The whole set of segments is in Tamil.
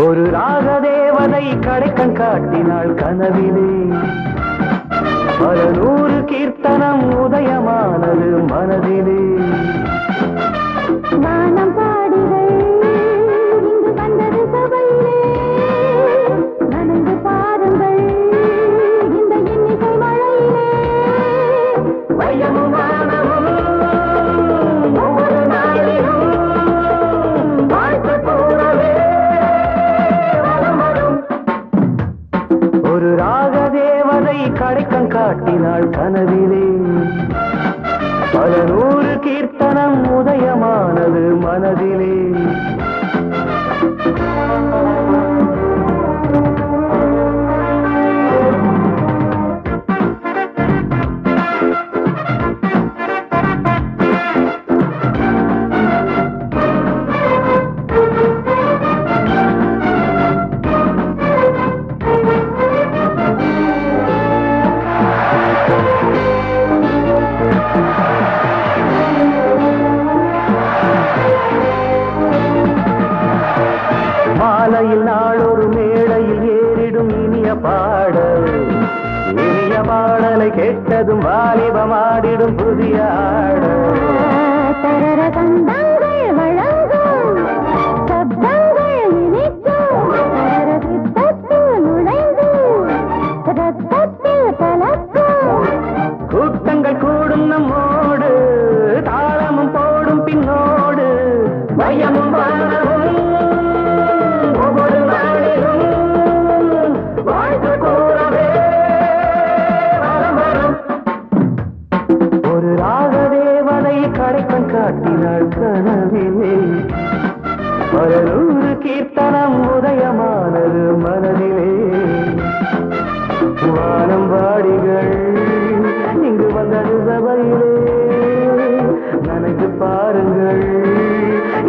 ஒரு ராகதேவதை கடைக்கண் காட்டினாள் கனவிலே பல நூறு கீர்த்தனம் உதயமானது மனதிலே வானம் பாடுகள் இங்கு வந்தது சபையிலே நனந்து பாருங்கள் இந்த இன்னிசை மழையிலே வையமும் வானமும் ஒவ்வொரு நாளிலும் வாழ்த்து கூறவே ஒரு ராகதேவதை கடைக்கண் காட்டினாள் கனவிலே பல நூறு கீர்த்தனம் உதயமானது மனதிலே மாலையில் நாளொரு மேடையில் ஏறிடும் இனிய பாடலை கேட்டதும் வாலிபமாடிடும் புதிய தரர கந்தங்கள் வழங்கும் சப்தங்கள் இனிக்கும் தரர சித்தத்தில் நுழைந்து ரத்தத்தில் கலக்கும் கூட்டங்கள் கூடும் நம்மோடு தாளமும் போடும் பின்னோடு வையமும் வானமும் ஒவ்வொரு நாளிலும் வாழ்த்து கூறவே வரம் வரும் ஒரு ராகதேவதை கடைக்கண் காட்டினாள் கனவிலே பல நூறு கீர்த்தனம் உதயமானது மனதிலே வானம் வாடிகள் இங்கு வந்தது சபையிலே நனைந்து பாருங்கள்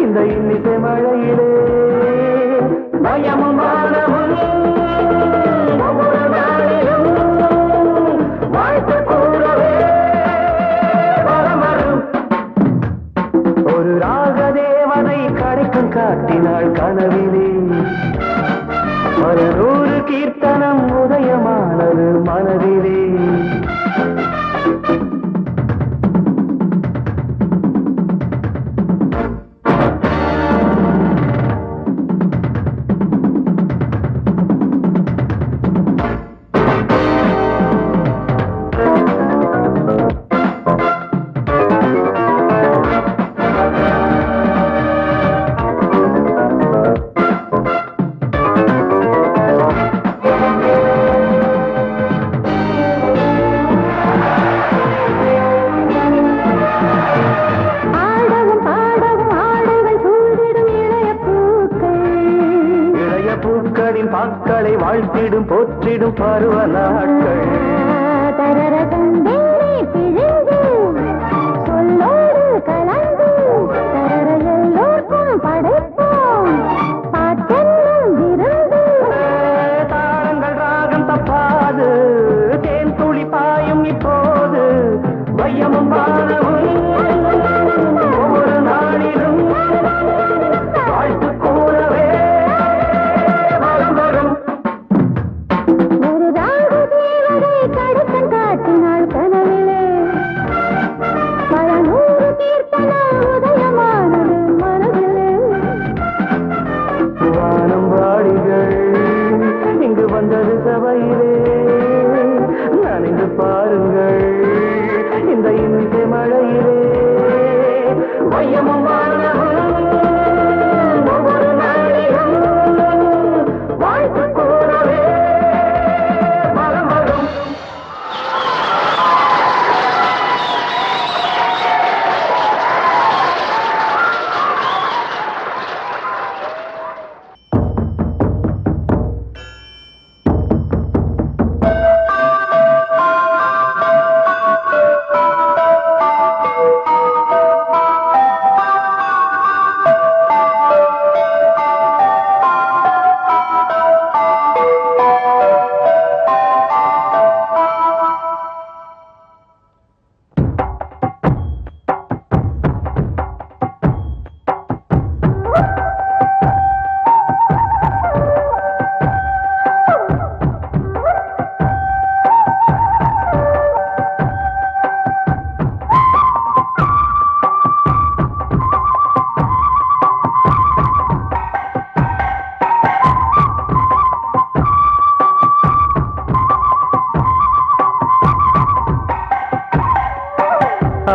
இந்த இன்னிசை மழையிலே பயமும் வானமும் ஒவ்வொரு நாளிலும் வாழ்த்து கூறவே வரம் வரும் ஒரு ராகதேவதை கடைக்கண் காட்டினாள் கனவிலே பல நூறு கீர்த்தனம் உதயமானது மனதிலே பாக்களை வாழ்த்திடும் போற்றிடும் பருவ நாட்கள் தரர கந்தேரி பிழிந்து சொல்லோடு கலந்து தரர எல்லோர்க்கும் படைப்போம் பாட்டென்னும் விருந்து தாளங்கள் ராகம் தப்பாது தேன் துளி பாயும் இப்போது வையமும் வானமும் ஒவ்வொரு நாளிலும் வாழ்த்து கூறவே ஒரு ராகதேவதை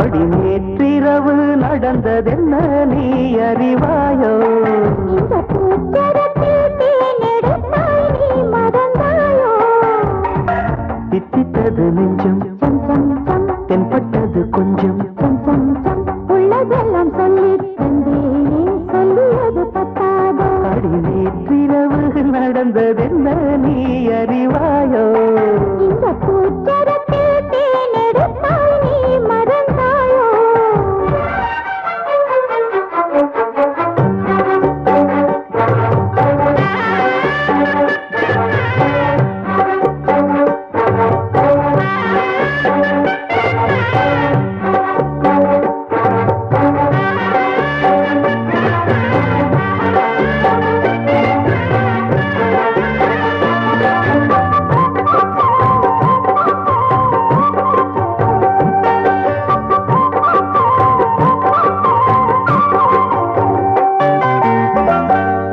அடி நேற்றிரவு நடந்ததென்ன நீ அறிவாயோ? இந்த பூச்சரத்தில் தேனெடுத்தாய் நீ மறந்தாயோ? தித்தித்தது நெஞ்சம் சம் சம் சம் தென்பட்டது கொஞ்சம் சம் சம் சம் உள்ளதெல்லாம் சொல்லித் தந்தேனே சொல்லியது பத்தாதோ? அடி நேற்றிரவு நடந்ததென்ன நீ அறிவாயோ? இந்த பூச்சரத்தில் தேனெடுத்தாய் நீ மறந்தாயோ?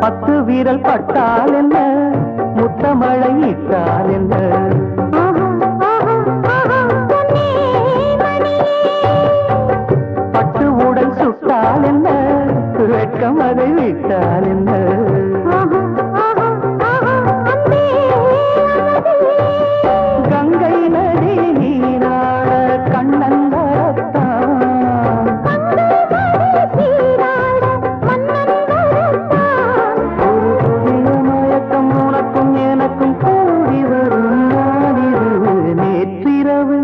பத்து வீரல் பட்டால் என்ன முத்தமழை இட்டால் என்ன? ஆஹா ஆஹா ஆஹா பொன்னே மணியே பட்டு உடல் சுட்டால் என்ன வெட்கம் அதை விட்டால் என்ன? ஆஹா ஆஹா ஆஹா அன்பே அழகே கங்கை நதி நீராட கண்ணந்தரத்தான் சீராட மன்னன் வரத்தான் ஒரு புதிய மயக்கம் உனக்கும் எனக்கும் கூடி வரும் நாளிது நேற்றிரவு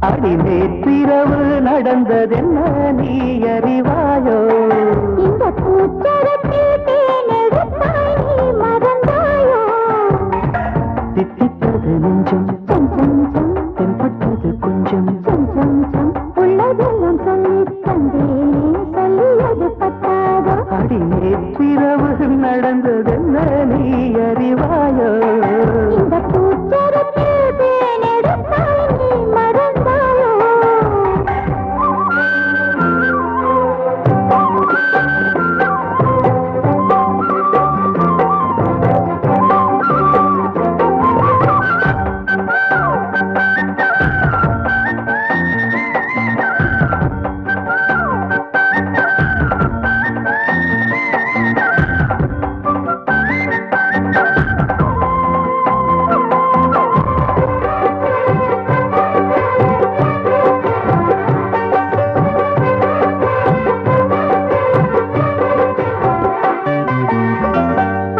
அடி நேற்றிரவு நடந்ததென்ன நீ அறிவாயோ? இந்த பூச்சரத்தில் தேனெடுத்தாய் நீ மறந்தாயோ? தித்தித்தது நெஞ்சம் சம் சம் சம் தென்பட்டது கொஞ்சம் சம் சம் சம் உள்ளதெல்லாம் சொல்லித் தந்தேனே சொல்லியது பத்தாதோ? அடி நேற்றிரவு நடந்ததென்ன நீ அறிவாயோ? இந்த பூச்சரத்தில் தேனெடுத்தாய் நீ மறந்தாயோ?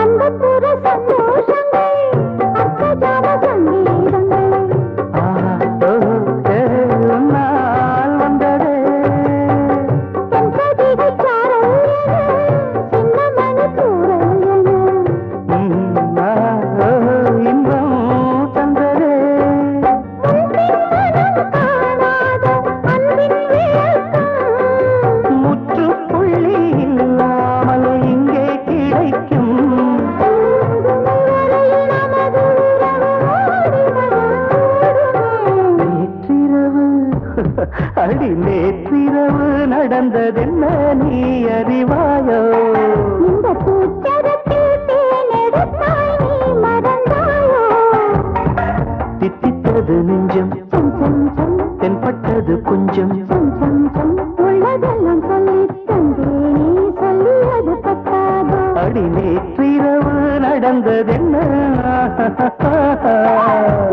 அந்தப்புற சந்தோஷங்கள் அர்த்தஜால சங்கீதங்கள் உன்னால் வந்ததே தென்பதிகை சாரல் சின்ன மணி தூரல் இன்பம் தந்ததே காணாத அன்பின் விளக்கம் முற்றுப்புள்ளி இல்லாமல் இங்கே கிடைக்கும் நேற்றிரவு அடி நேற்றிரவு நடந்ததென்ன நீ அறிவாயோ? இந்த பூச்சரத்தில் தேனெடுத்தாய் நீ மறந்தாயோ? தித்தித்தது நெஞ்சம் சம் சம் சம் தென்பட்டது கொஞ்சம் சம் சம் சம் உள்ளதெல்லாம் சொல்லித் தந்தேனே சொல்லியது பத்தாதோ? அடி நேற்றிரவு நடந்ததென்ன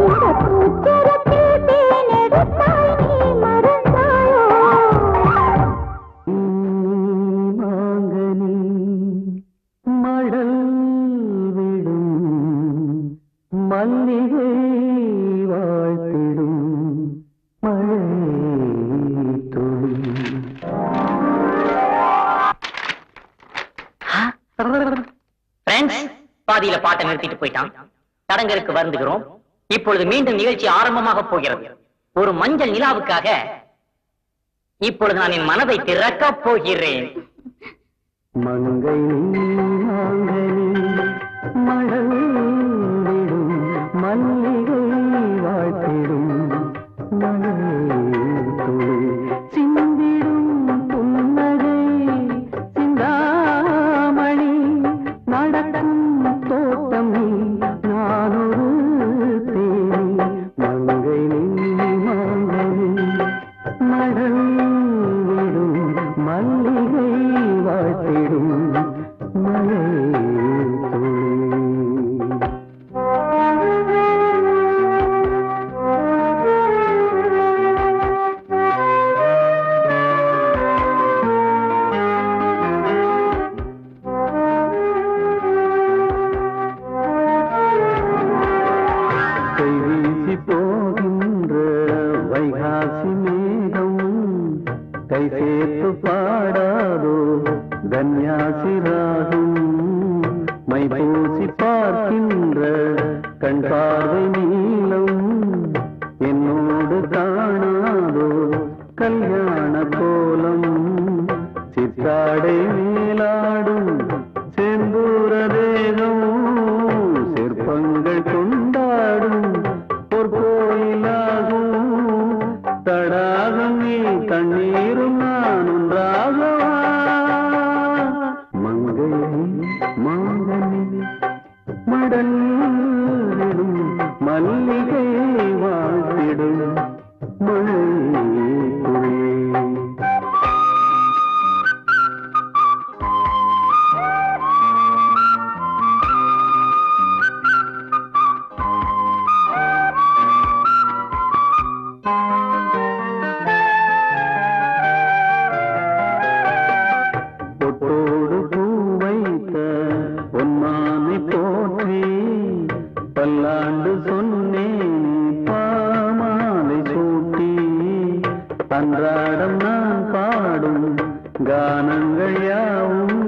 இந்த பூச்சரத்தில் தேனெடுத்தாய் நீ மறந்தாயோ? மாங்கனி மடல் விடும் மல்லிகை வாழ்த்திடும் மழை துளி. பாதியில பாட்டை நிறுத்திட்டு போயிட்டான். தடங்கருக்கு வருந்துகிறோம். இப்பொழுது மீண்டும் நிகழ்ச்சி ஆரம்பமாக போகிறது. ஒரு மஞ்சள் நிலாவுக்காக இப்பொழுது நான் என் மனதை திறக்கப் போகிறேன். மங்கை மாங்கனி மழை விடும் மல்லிகை வாழ்த்திடும் மழை துளி சிந்திடும் புன்னகை சிந்தாமணி நடக்கும் தோட்டம் நானொரு தேனி மங்கை மாங்கனி மழை வைகாசி மேகம் கை சேர்த்து பாடாதோ கன்யாசி ராகம் மை பூசி பார்க்கின்ற கண் பார்வை நீளம் என்னோடு காணாதோ கல்யாண கோலம் சித்தாடை மேலாடும் செந்தூர தேகம் சிற்பங்கள் கொண்டாடும் ஒரு கோயிலாகும் தடாகம் நீ தண்ணீரும் நான் ஒன்றாகவா மங்கை மாங்கனி மடலிடும் மல்லிகை வாழ்த்திடும் மழை துளி பொட்டோடு பூ வைத்த பொன்மானை போற்றி பல்லாண்டு சொன்னேன் பாமாலை சூட்டி அன்றாடம் நான் பாடும் கானங்கள் யாவும்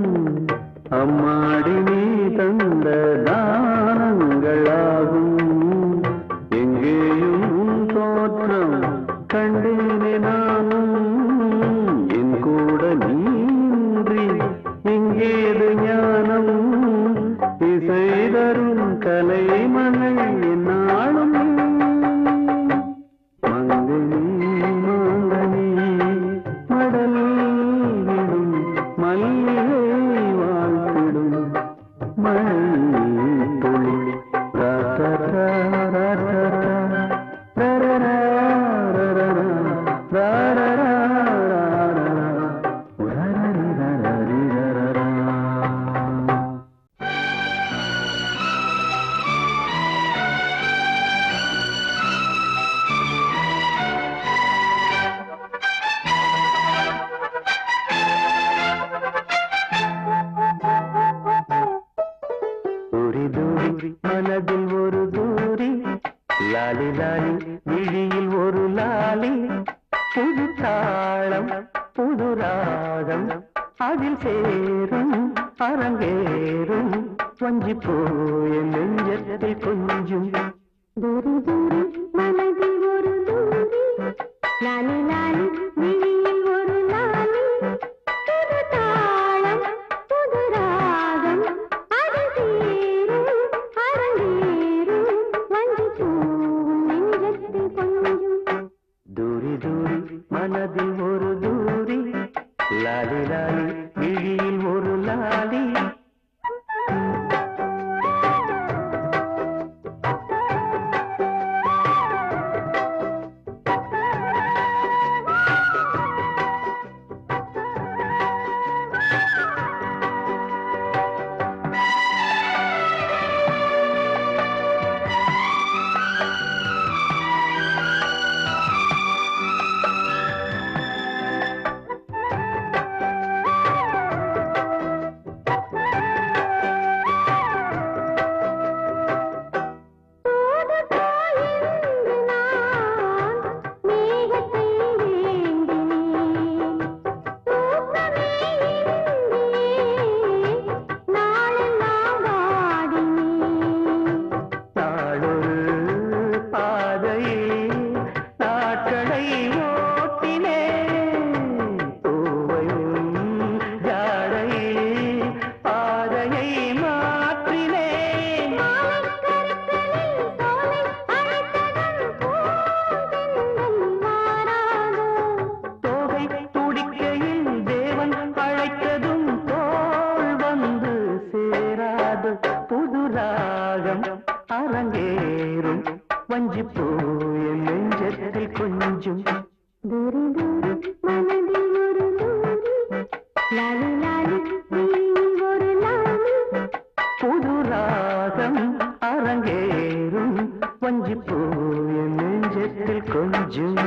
அம்மாடி நீ தந்த தானங்களாகும் எங்கேயும் உன் தோற்றம் கண்டேனே நானும் என் கூட நீன்றி இங்கேது ஞானம் இசை தரும் கலை மகள் என்னாலும் மங்கனி மாங்கனி மடல் விடும் மல்லிகை வாழ்த்திடும் மழை துளி ரரரா ரரரா ரரரா மனதில் ஒரு தூரி லாலி லாலி விழியில் ஒரு லாலி புது தாளம் புது ராகம் அதில் சேரும் அரங்கேறும் வஞ்சி போய நெஞ்சத்தில் கொஞ்சம் தூரி தூரி மனதில் ஒரு தூரி லாலி லாலி விழியில் ஒரு லாலி புது தாளம் புது ராகம் அது சேரும் அரங்கேறும் வஞ்சி பூவும் நெஞ்சத்தில் கொஞ்சம் தூரி தூரி மனதில் ஒரு தூரி லாலி லாலி விழியில் ஒரு லாலி அரங்கேறும் வஞ்சி போய நெஞ்சத்தில் கொஞ்சம் தூரி தூரி மனதில் ஒரு தூரி லாலி லாலி விழியில் ஒரு லாலி புது ராகம் அரங்கேறும் வஞ்சி போய நெஞ்சத்தில் கொஞ்சம்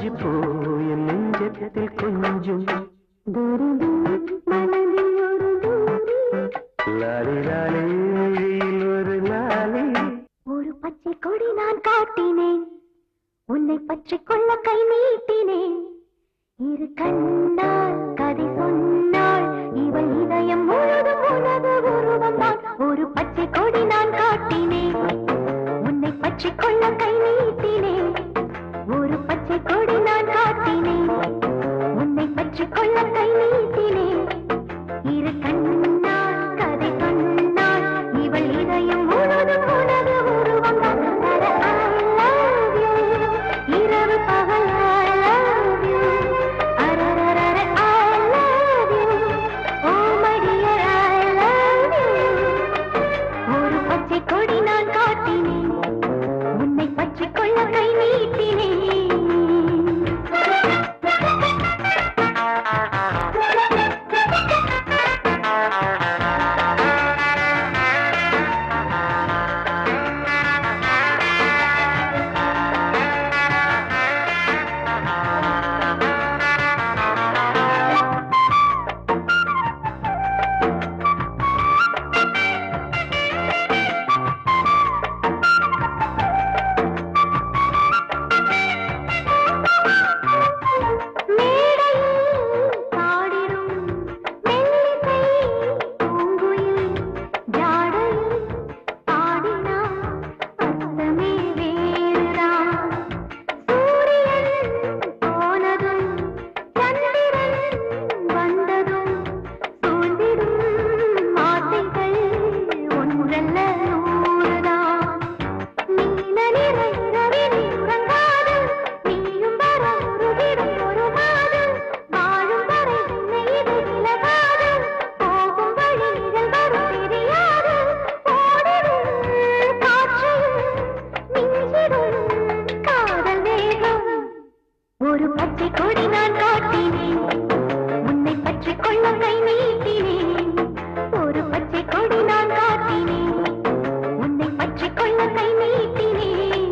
வஞ்சி பூ என் நெஞ்சத்தில் கொஞ்சம் தூரி தூரி மனதில் ஒரு தூரி லாலி லாலி விழியில் ஒரு லாலி. ஒரு பச்சை கொடி நான் காட்டினேன் உன்னை பற்றி கொள்ள கை நீட்டினேன் இரு கண்ணால் கதை சொன்னாள் இவள் இதயம் முழுதும் உனது உருவம்தான் ஒரு பச்சை கொடி நான் காட்டினேன் உன்னை பற்றி கொள்ள கை நீட்டினேன் ஒரு பச்சை கொடி நான் காட்டினேன் உன்னை பற்றி கொள்ள கை நீட்டினேன் இரு கண்ணால் கதை சொன்னாள் இவள் இதயம் முழுதும் உனது உருவம்தான் இரவு பகல் I love you அரரரர I love you oh my dear I love you ஒரு பச்சை கொடி நான் காட்டினேன் உன்னை பற்றி கொள்ள கை நீட்டினேன் ஒரு பச்சை கொடி நான் காட்டினேன் உன்னை பற்றி கொள்ள கை நீட்டினேன் ஒரு பச்சை கொடி நான் காட்டினேன் உன்னை பற்றி கொள்ள கை நீட்டினேன்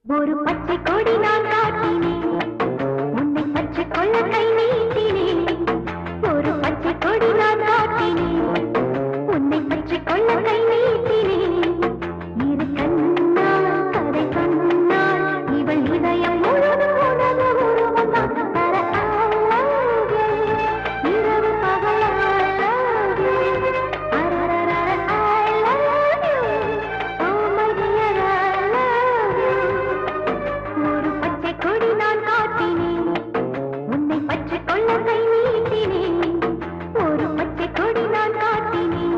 ஒரு பச்சை கொடி நான் காட்டினேன் உன்னை பற்றி கொள்ள கை நீட்டினேன் ஒரு பச்சை கொடி நான் காட்டினேன் உன்னை பற்றி கொள்ள கை நீட்டினேன் இரு கண்ணால் கதை சொன்னாள் இவள் இதயம் முழுதும் உனது உருவம்தான் இரவு பகல் I love you அரரரர I love you oh my dear I love you ஒரு பச்சை கொடி நான் காட்டினேன் உன்னை பற்றி கொள்ள கை நீட்டினேன் ஒரு பச்சை கொடி நான் காட்டினேன்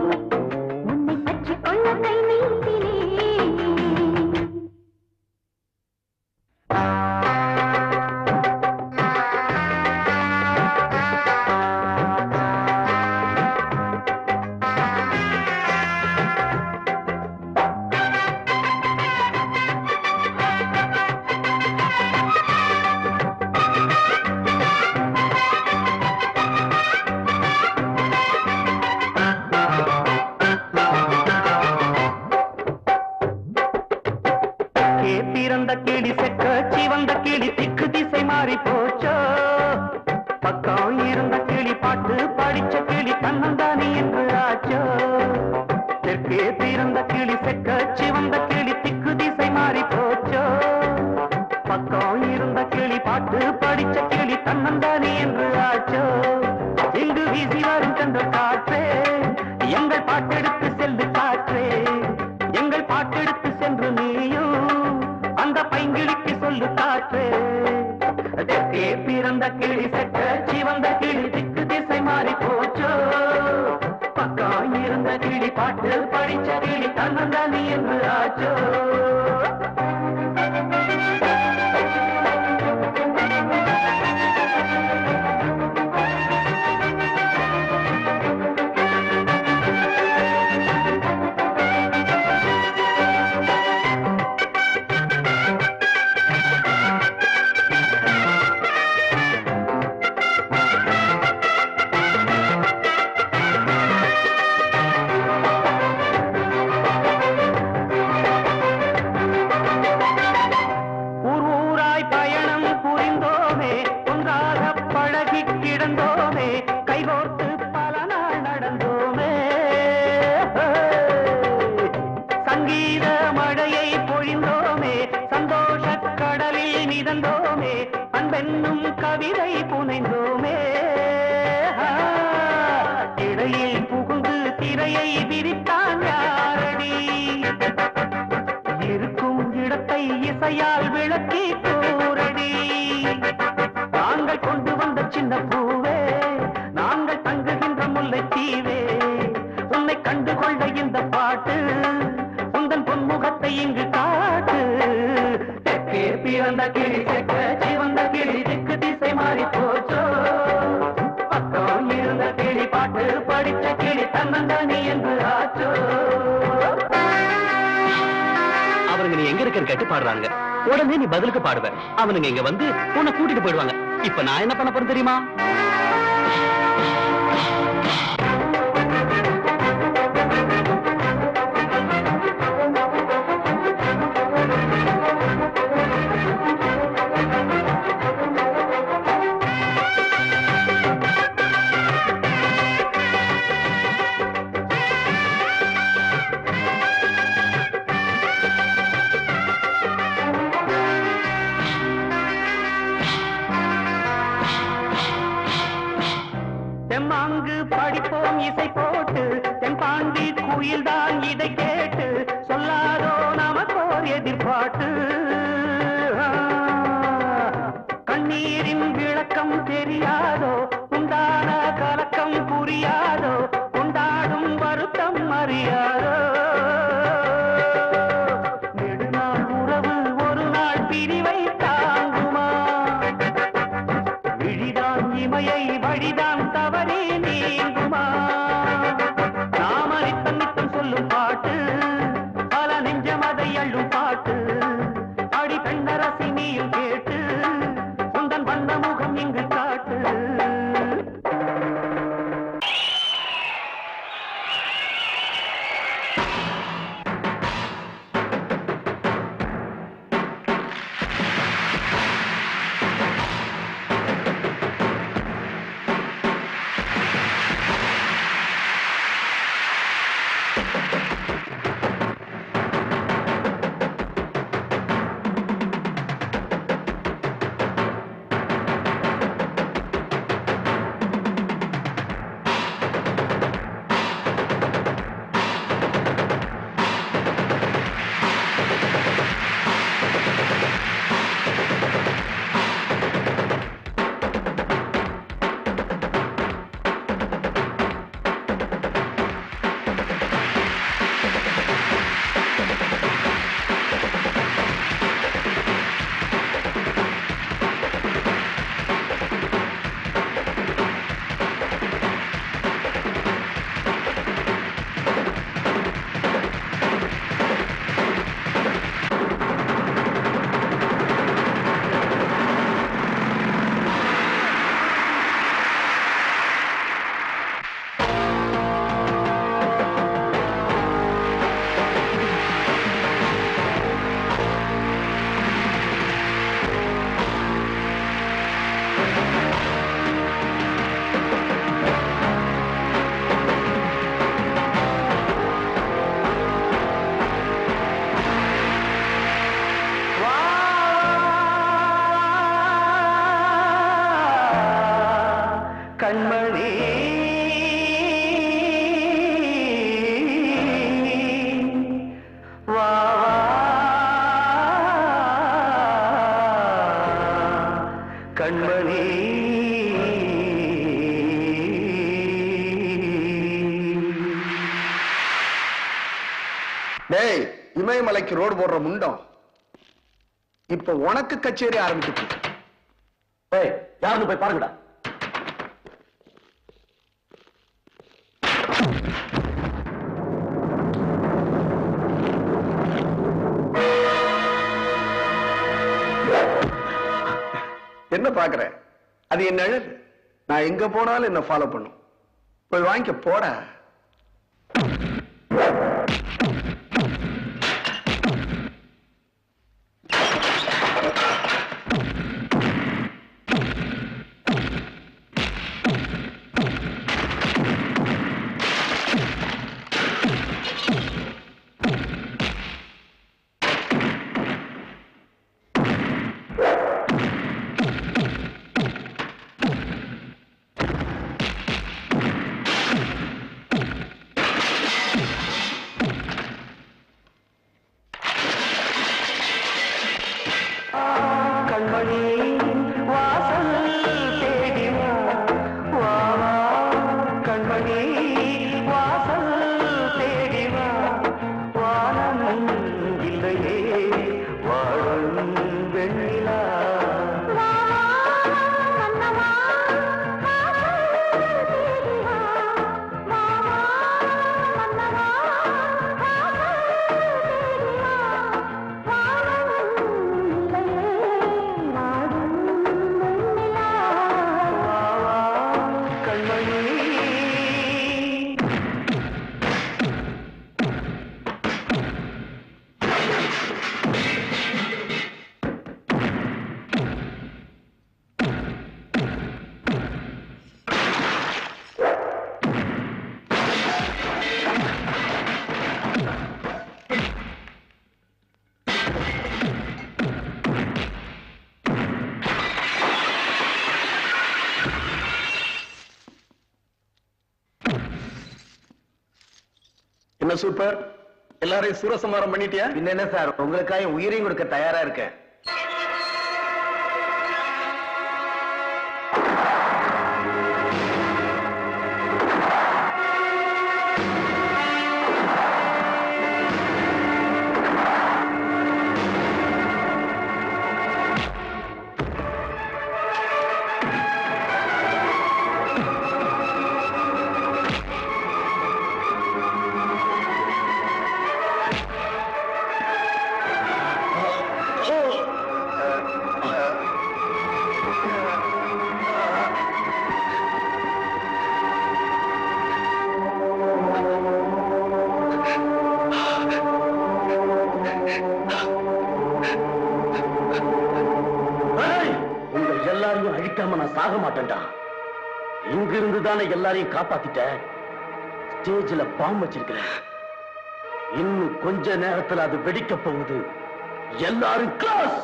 உன்னை பற்றி கொள்ள கை நீட்டினேன் பிறந்த கிளி செக்க சிவந்த கிளி திக்கு திசை மாறி போச்சோ பக்கம் இருந்த படிச்ச கிளி தன்னந்தானே என்று ஆச்சோ இங்கு வீசி வரும் கண்ட காற்றே எங்கள் பாட்டெடுத்து செல்லு காற்றே எங்கள் பாட்டெடுத்து சென்று நீயும் அந்த பைங்கிளிக்கு சொல்லு காற்றே தெற்கே பிறந்த கிளி செக்க சிவந்த கிளி திக்கு திசை மாறி போச்சோ பக்கம் இருந்த கிளி பாட்டு படிச்ச கிளி தன்னந்தானே என்று ஆச்சோ கவிதை புனைந்தோமே இடையில் புகுந்து திரையை விரித்தான் யாரடி இருக்கும் இடத்தை இசையால் விளக்கி கூறடி நாங்கள் கொண்டு வந்த சின்ன பூவே நாங்கள் தங்குகின்ற முல்லைத்தீவே உன்னை கண்டுகொள்ள இந்த பாட்டு உந்தன் பொன்முகத்தை இங்கு காட்டு தெற்கே பிறந்த கிளி செக்க சிவந்த கிளி திக்கு திசை மாறி போச்சோ பக்கம் இருந்த கிளி பாட்டு படிச்ச கிளி தன்னந்தானே என்று ஆச்சோ அவனுங்க நீ எங்க இருக்கன்னு கேட்டு பாடுறாங்க உடனே நீ பதிலுக்கு பாடுவ அவனுங்க இங்க வந்து உன்னை கூட்டிட்டு போயிடுவாங்க இப்ப நான் என்ன பண்ண போறேன் தெரியுமா தெம்மாங்கு படிப்போம் இசை போட்டு தென்பாண்டி குயில்தான் இதை கேட்டு சொல்லாதோ நமக்கோர் எதிர்பார்த்து கண்ணீரின் விளக்கம் தெரியாதோ உண்டான கலக்கம் புரியாதோ கொண்டாடும் வருத்தம் அறியாதோ நெடுநாள் உறவு ஒரு நாள் பிரிவை தாங்குமா விழிதான் இமையை வழிதான் தவறி நீங்குமா நாமரித்தம் நித்தம் சொல்லும் பாட்டு பல நெஞ்சம் அதை அள்ளும் பாட்டு அடி பெண்ணரசி நீயும் கேட்டு உந்தன் வண்ண முகம் இங்கு காட்டு கண்மணி வா கண்மணி டேய், இமயமலைக்கு ரோடு போடுற முண்டம் இப்ப உனக்கு கச்சேரி ஆரம்பிச்சு. யாருன்னு போய் பாருங்கடா. என்ன பாக்குற? அது என்ன அழகு. நான் எங்க போனாலும் என்ன ஃபாலோ பண்ணும். போய் வாங்கிக்க போட. என்ன சூப்பர், எல்லாரையும் சூரசம்மாரம் பண்ணிட்டியா? என்ன சார், உங்களுக்காக உயிரையும் கொடுக்க தயாரா இருக்கேன். எல்லாரையும் அழிக்காம நான் சாக மாட்டேன்டா. இங்கிருந்து தானே எல்லாரையும் காப்பாத்திட்டேன். ஸ்டேஜ்ல பாம்பு வச்சிருக்கிறேன். இன்னும் கொஞ்ச நேரத்துல அது வெடிக்க போகுது. எல்லாரும் கிளாஸ்.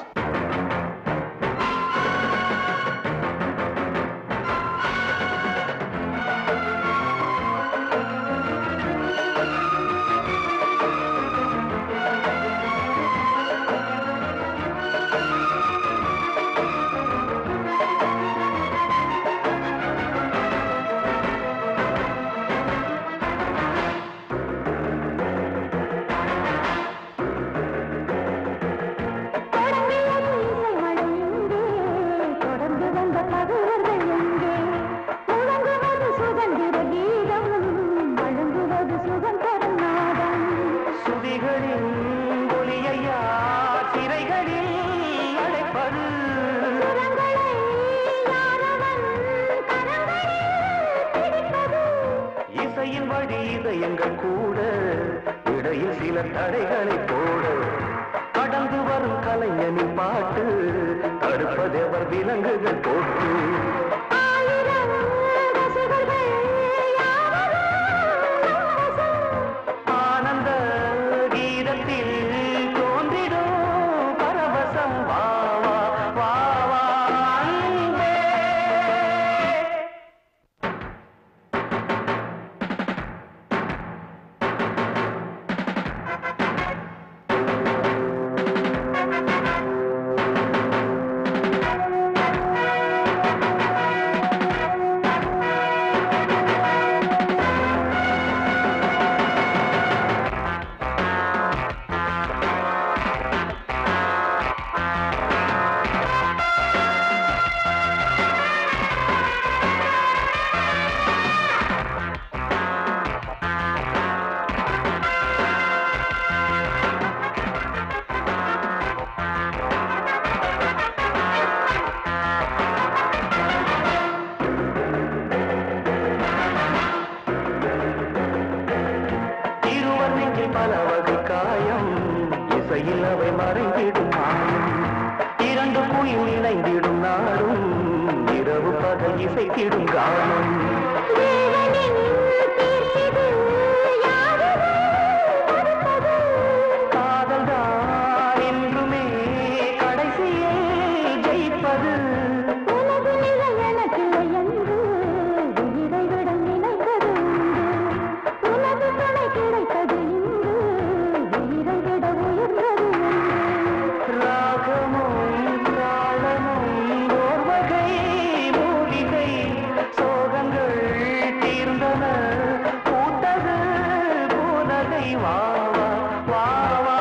இதயங்கள் கூட இடையில் சில தடைகளை போட கடந்து வரும் கலைஞனின் பாட்டு தடுப்பதேவர் விலங்குகள் போட்டு ஆனந்த கீதத்தில் தோன்றிடும் பரவசம் வா வா வா வா அன்பே. இசைத்திடும் கானம் காதல்தான் என்றுமே கடைசியில் ஜெயிப்பது ராகமும் தாளமும் ஓர் வகை மூலிகை சோகங்கள் தீர்ந்தன பூத்தது பூனகை வா வா வா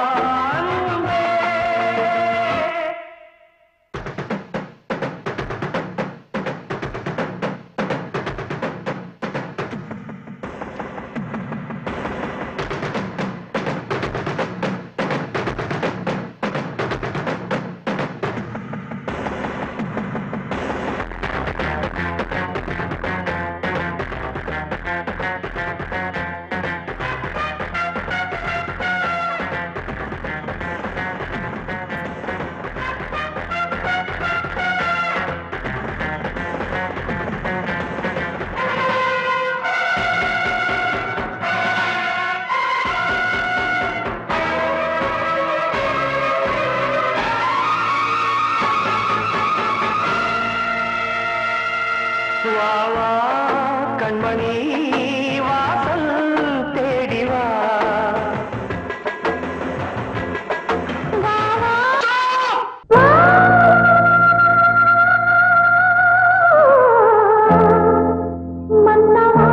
அன்பே. வா வா கண்மணி வாசல் தேடி வா மன்னவா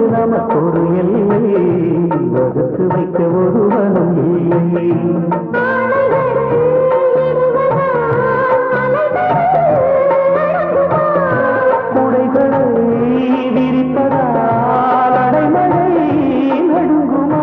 நமக்கு ஒரு எல்லை வகுத்து வைக்க ஒருவனும் இல்லை. குடைகளை விரிப்பதால் அடைமழை நடுங்குமா?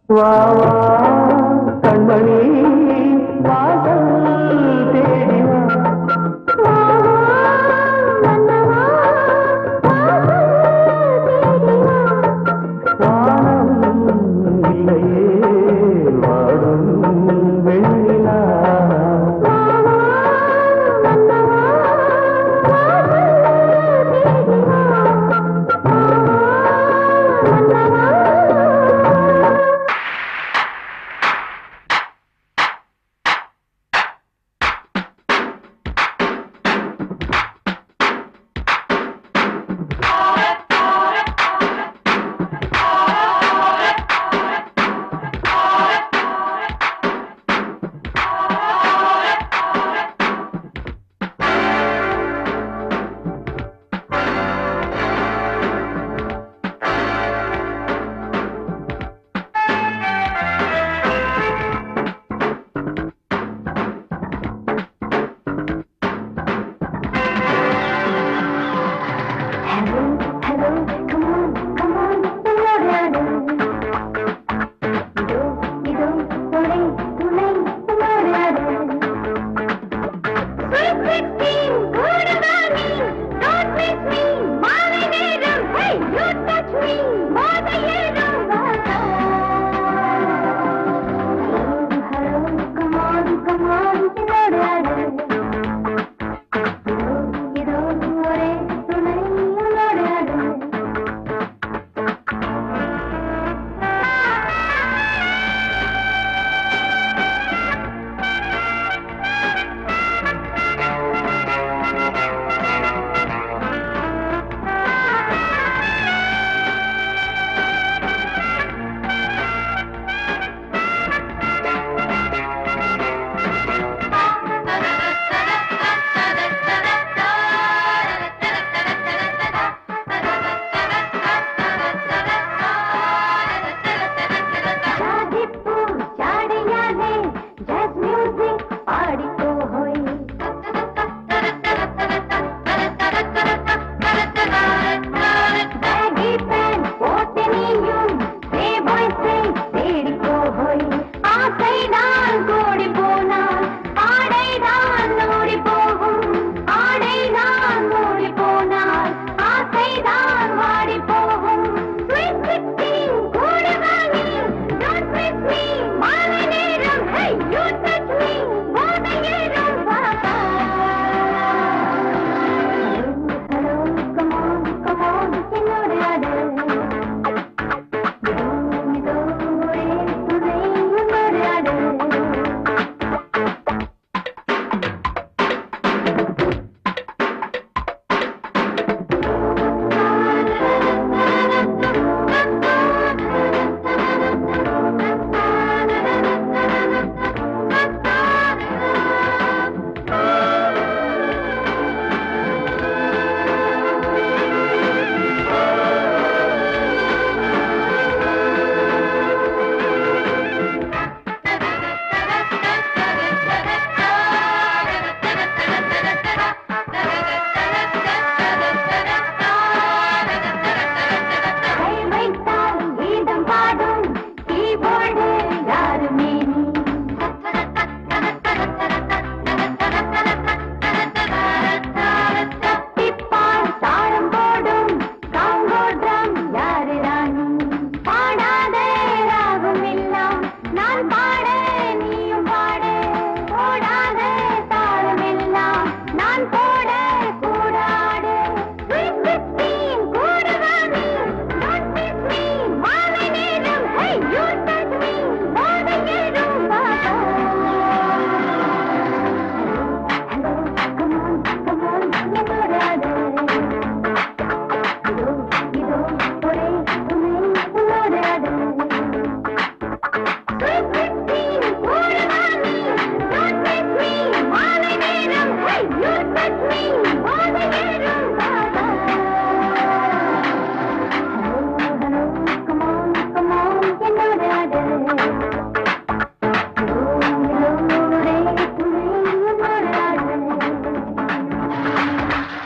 Wow.